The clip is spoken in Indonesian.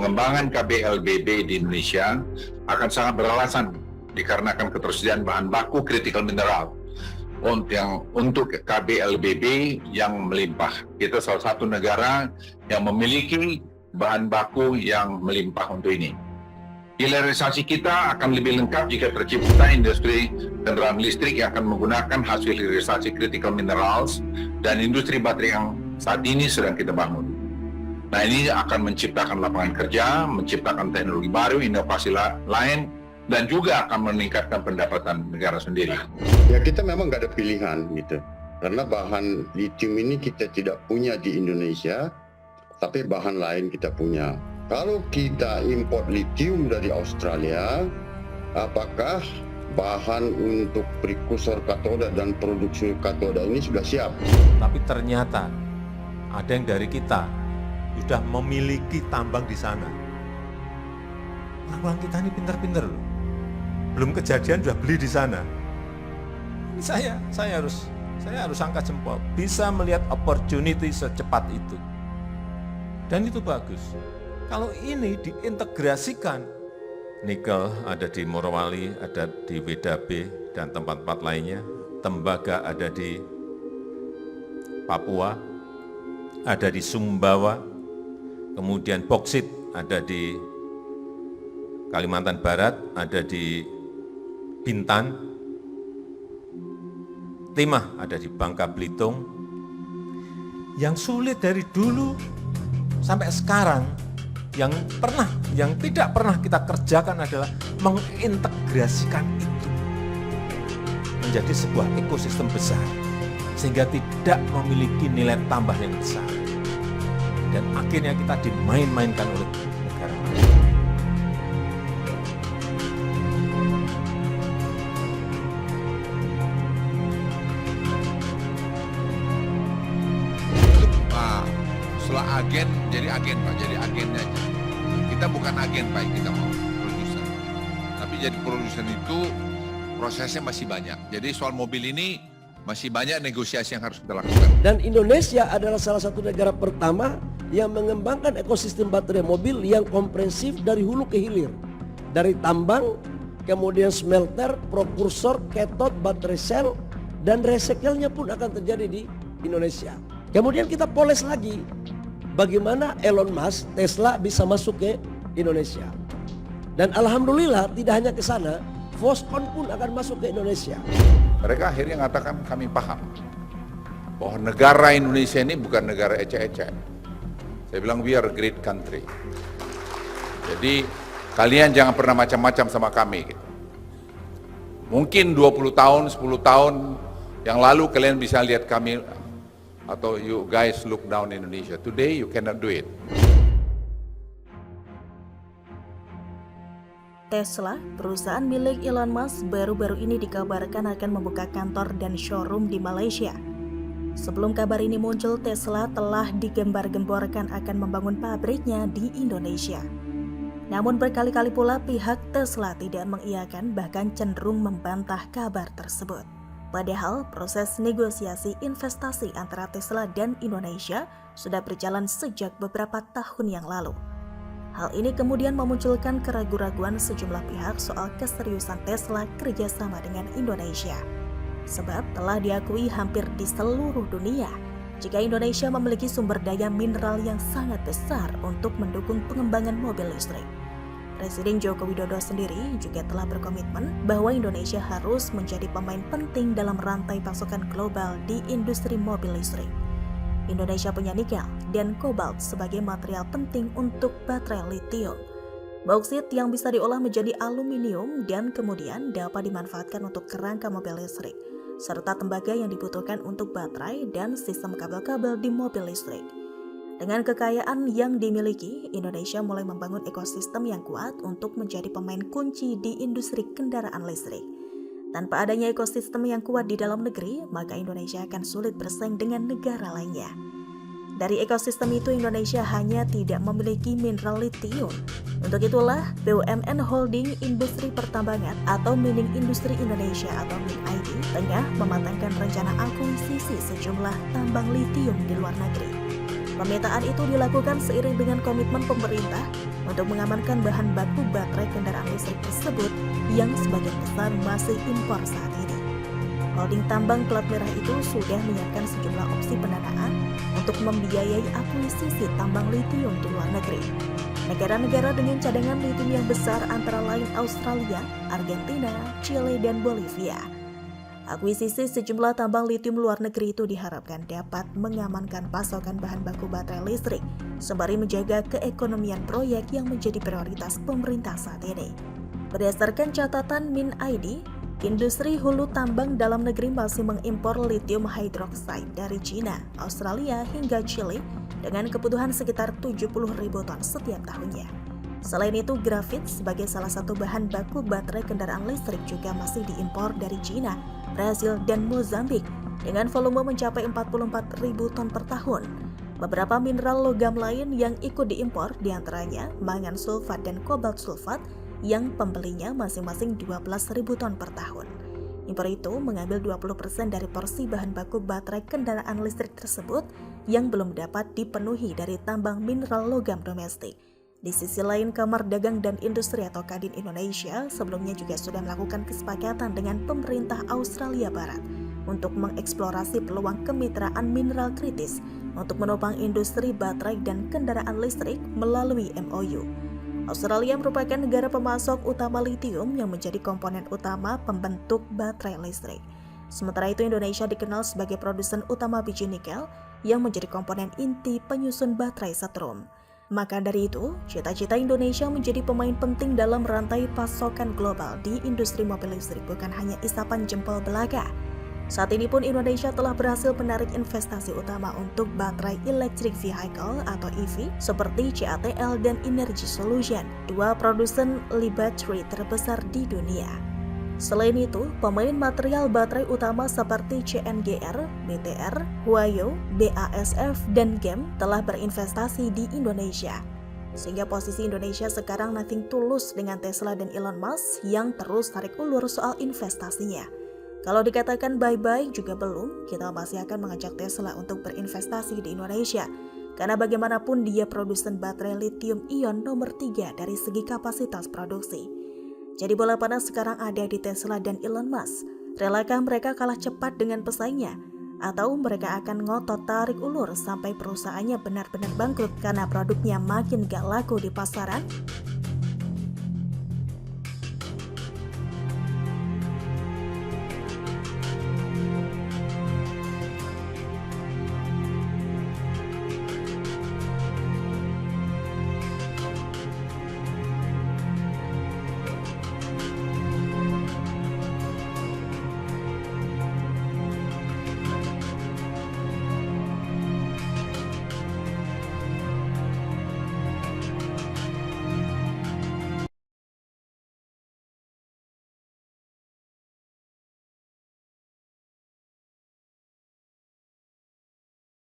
pengembangan KBLBB di Indonesia akan sangat beralasan dikarenakan ketersediaan bahan baku critical mineral untuk KBLBB yang melimpah. Kita salah satu negara yang memiliki bahan baku yang melimpah untuk ini. Hilirisasi kita akan lebih lengkap jika tercipta industri kendaraan listrik yang akan menggunakan hasil hilirisasi critical minerals dan industri baterai yang saat ini sedang kita bangun. Nah, ini akan menciptakan lapangan kerja, menciptakan teknologi baru, inovasi lain, dan juga akan meningkatkan pendapatan negara sendiri. Ya, kita memang nggak ada pilihan gitu, karena bahan lithium ini kita tidak punya di Indonesia, tapi bahan lain kita punya. Kalau kita import lithium dari Australia, apakah bahan untuk prekursor katoda dan produksi katoda ini sudah siap? Tapi ternyata ada yang dari kita sudah memiliki tambang di sana. Orang kita ini pintar-pintar loh. Belum kejadian sudah beli di sana. Ini saya harus angkat jempol. Bisa melihat opportunity secepat itu. Dan itu bagus. Kalau ini diintegrasikan, nikel ada di Morowali, ada di WDB dan tempat-tempat lainnya, tembaga ada di Papua, ada di Sumbawa, kemudian boksit ada di Kalimantan Barat, ada di Bintan, timah ada di Bangka Belitung. Yang sulit dari dulu sampai sekarang, yang tidak pernah kita kerjakan adalah mengintegrasikan itu menjadi sebuah ekosistem besar sehingga tidak memiliki nilai tambah yang besar dan akhirnya kita dimain-mainkan oleh negara lain. Setelah agen jadi agen Pak, jadi agennya aja. Kita bukan agen Pak, kita mau produsen. Tapi jadi produsen itu prosesnya masih banyak. Jadi soal mobil ini masih banyak negosiasi yang harus kita lakukan. Dan Indonesia adalah salah satu negara pertama yang mengembangkan ekosistem baterai mobil yang komprehensif dari hulu ke hilir. Dari tambang, kemudian smelter, prekursor, cathode, baterai sel, dan recycle-nya pun akan terjadi di Indonesia. Kemudian kita poles lagi bagaimana Elon Musk, Tesla bisa masuk ke Indonesia. Dan alhamdulillah tidak hanya ke sana, Foxconn pun akan masuk ke Indonesia. Mereka akhirnya mengatakan kami paham bahwa negara Indonesia ini bukan negara ecek-ecek. Saya bilang we are a great country. Jadi kalian jangan pernah macam-macam sama kami. Mungkin 20 tahun, 10 tahun yang lalu kalian bisa lihat kami atau you guys look down Indonesia. Today you cannot do it. Tesla, perusahaan milik Elon Musk, baru-baru ini dikabarkan akan membuka kantor dan showroom di Malaysia. Sebelum kabar ini muncul, Tesla telah digembar-gemborkan akan membangun pabriknya di Indonesia. Namun berkali-kali pula pihak Tesla tidak mengiyakan, bahkan cenderung membantah kabar tersebut. Padahal proses negosiasi investasi antara Tesla dan Indonesia sudah berjalan sejak beberapa tahun yang lalu. Hal ini kemudian memunculkan keraguan-raguan sejumlah pihak soal keseriusan Tesla kerjasama dengan Indonesia. Sebab telah diakui hampir di seluruh dunia jika Indonesia memiliki sumber daya mineral yang sangat besar untuk mendukung pengembangan mobil listrik. Presiden Joko Widodo sendiri juga telah berkomitmen bahwa Indonesia harus menjadi pemain penting dalam rantai pasokan global di industri mobil listrik. Indonesia punya nikel dan kobalt sebagai material penting untuk baterai lithium. Bauksit yang bisa diolah menjadi aluminium dan kemudian dapat dimanfaatkan untuk kerangka mobil listrik, serta tembaga yang dibutuhkan untuk baterai dan sistem kabel-kabel di mobil listrik. Dengan kekayaan yang dimiliki, Indonesia mulai membangun ekosistem yang kuat untuk menjadi pemain kunci di industri kendaraan listrik. Tanpa adanya ekosistem yang kuat di dalam negeri, maka Indonesia akan sulit bersaing dengan negara lainnya. Dari ekosistem itu, Indonesia hanya tidak memiliki mineral lithium. Untuk itulah, BUMN Holding Industri Pertambangan atau Mining Industri Indonesia atau MINID tengah mematangkan rencana akuisisi sejumlah tambang lithium di luar negeri. Pemetaan itu dilakukan seiring dengan komitmen pemerintah untuk mengamankan bahan baku baterai kendaraan listrik tersebut yang sebagian besar masih impor saat ini. Holding tambang plat merah itu sudah menyiapkan sejumlah opsi pendanaan untuk membiayai akuisisi tambang litium di luar negeri. Negara-negara dengan cadangan litium yang besar antara lain Australia, Argentina, Chile, dan Bolivia. Akuisisi sejumlah tambang litium luar negeri itu diharapkan dapat mengamankan pasokan bahan baku baterai listrik, sembari menjaga keekonomian proyek yang menjadi prioritas pemerintah saat ini. Berdasarkan catatan MinID, industri hulu tambang dalam negeri masih mengimpor litium hydroxide dari China, Australia, hingga Chile dengan kebutuhan sekitar 70.000 ton setiap tahunnya. Selain itu, grafit sebagai salah satu bahan baku baterai kendaraan listrik juga masih diimpor dari China, Brasil, dan Mozambik dengan volume mencapai 44.000 ton per tahun. Beberapa mineral logam lain yang ikut diimpor diantaranya mangan sulfat dan kobalt sulfat yang pembelinya masing-masing 12.000 ton per tahun. Impor itu mengambil 20% dari porsi bahan baku baterai kendaraan listrik tersebut yang belum dapat dipenuhi dari tambang mineral logam domestik. Di sisi lain, Kamar Dagang dan Industri atau Kadin Indonesia sebelumnya juga sudah melakukan kesepakatan dengan pemerintah Australia Barat untuk mengeksplorasi peluang kemitraan mineral kritis untuk menopang industri baterai dan kendaraan listrik melalui MOU. Australia merupakan negara pemasok utama litium yang menjadi komponen utama pembentuk baterai listrik. Sementara itu, Indonesia dikenal sebagai produsen utama biji nikel yang menjadi komponen inti penyusun baterai setrum. Maka dari itu, cita-cita Indonesia menjadi pemain penting dalam rantai pasokan global di industri mobil listrik bukan hanya isapan jempol belaka. Saat ini pun Indonesia telah berhasil menarik investasi utama untuk baterai electric vehicle atau EV seperti CATL dan Energy Solution, dua produsen li-baterai terbesar di dunia. Selain itu, pemain material baterai utama seperti CNGR, BTR, Huayo, BASF, dan GEM telah berinvestasi di Indonesia. Sehingga posisi Indonesia sekarang nothing tulus dengan Tesla dan Elon Musk yang terus tarik ulur soal investasinya. Kalau dikatakan bye-bye juga belum, kita masih akan mengajak Tesla untuk berinvestasi di Indonesia. Karena bagaimanapun dia produsen baterai lithium ion nomor 3 dari segi kapasitas produksi. Jadi bola panas sekarang ada di Tesla dan Elon Musk. Relakah mereka kalah cepat dengan pesaingnya? Atau mereka akan ngotot tarik ulur sampai perusahaannya benar-benar bangkrut karena produknya makin gak laku di pasaran?